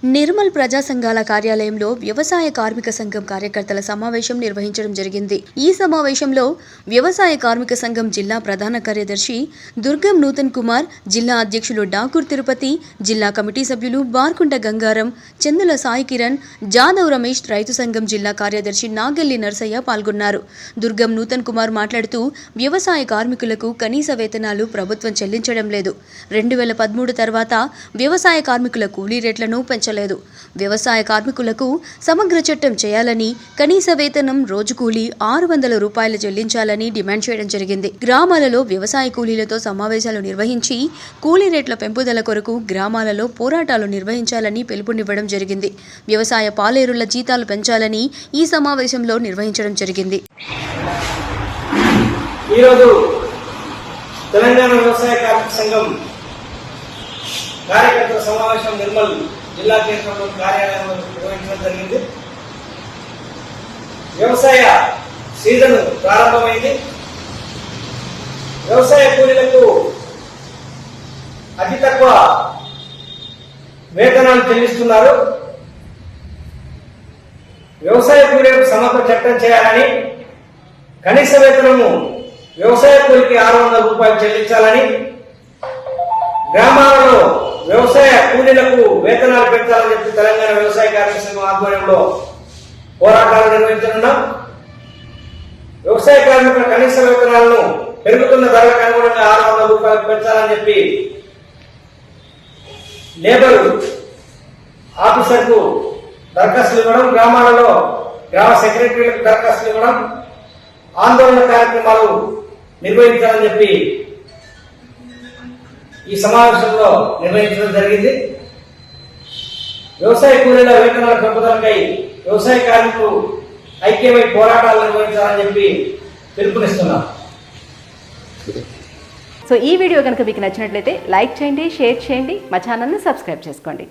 నిర్మల్ ప్రజా సంఘాల కార్యాలయంలో వ్యవసాయ కార్మిక సంఘం కార్యకర్తల సమావేశం నిర్వహించడం జరిగింది. ఈ సమావేశంలో వ్యవసాయ కార్మిక సంఘం జిల్లా ప్రధాన కార్యదర్శి దుర్గం నూతన్ కుమార్, జిల్లా అధ్యక్షులు డాకూర్ తిరుపతి, జిల్లా కమిటీ సభ్యులు బార్కుంట గంగారం, చందుల సాయి కిరణ్, జాదవ్ రమేష్, రైతు సంఘం జిల్లా కార్యదర్శి నాగల్లి నర్సయ్య పాల్గొన్నారు. దుర్గం నూతన్ కుమార్ మాట్లాడుతూ వ్యవసాయ కార్మికులకు కనీస వేతనాలు ప్రభుత్వం చెల్లించడం లేదు. 2013 తర్వాత వ్యవసాయ కార్మికుల కూలీ రేట్లను పెంచలేదు. వ్యవసాయ కార్మికులకు సమగ్ర చట్టం చేయాలని, కనీస వేతనం రోజు కూలీ 600 రూపాయలు చెల్లించాలని డిమాండ్ చేయడం జరిగింది. గ్రామాలలో వ్యవసాయ కూలీలతో సమావేశాలు నిర్వహించి కూలీ రేట్ల పెంపుదల కొరకు గ్రామాలలో పోరాటాలు నిర్వహించాలని పిలుపునివ్వడం జరిగింది. వ్యవసాయ పాలేరుల జీతాలు పెంచాలని ఈ సమావేశంలో నిర్వహించడం జరిగింది. ఈరోజు తెలంగాణ వ్యవసాయ కార్మిక సంఘం కార్యకర్తల సమావేశం నిర్మల్ జిల్లా కేంద్రంలో కార్యాలయంలో నిర్వహించడం జరిగింది. వ్యవసాయ సీజన్ ప్రారంభమైంది. వ్యవసాయ కూలీలకు అతి తక్కువ వేతనాలు చెల్లిస్తున్నారు. వ్యవసాయ కూలీలకు సమగ్ర చట్టం చేయాలని, కనీస వేతనము వ్యవసాయ కూలికి 600 రూపాయలు చెల్లించాలని, గ్రామాలలో వ్యవసాయ కూలీలకు వేతనాలు పెంచాలని చెప్పి తెలంగాణ వ్యవసాయ కార్మిక సంఘం ఆధ్వర్యంలో పోరాటాలు నిర్వహించనున్నాం. వ్యవసాయ కార్మికుల కనీస వేతనాలను పెరుగుతున్న ధరలకు అనుగుణంగా 600 రూపాయలు పెంచాలని చెప్పి లేబర్ ఆఫీసర్కు దరఖాస్తులు ఇవ్వడం, గ్రామాలలో గ్రామ సెక్రటరీలకు దరఖాస్తులు ఇవ్వడం, ఆందోళన కార్యక్రమాలు నిర్వహించాలని చెప్పి ఈ సమావేశంలో నిర్వహించడం జరిగింది. వ్యవసాయ కూలీల వేతనాల పెంపుదలకై వ్యవసాయ కార్మికులు ఐక్యమై పోరాటాలు నిర్వహించాలని చెప్పి పిలుపునిస్తున్నాం. సో ఈ వీడియో కనుక మీకు నచ్చినట్లయితే లైక్ చేయండి, షేర్ చేయండి, మా ఛానల్ని సబ్స్క్రైబ్ చేసుకోండి.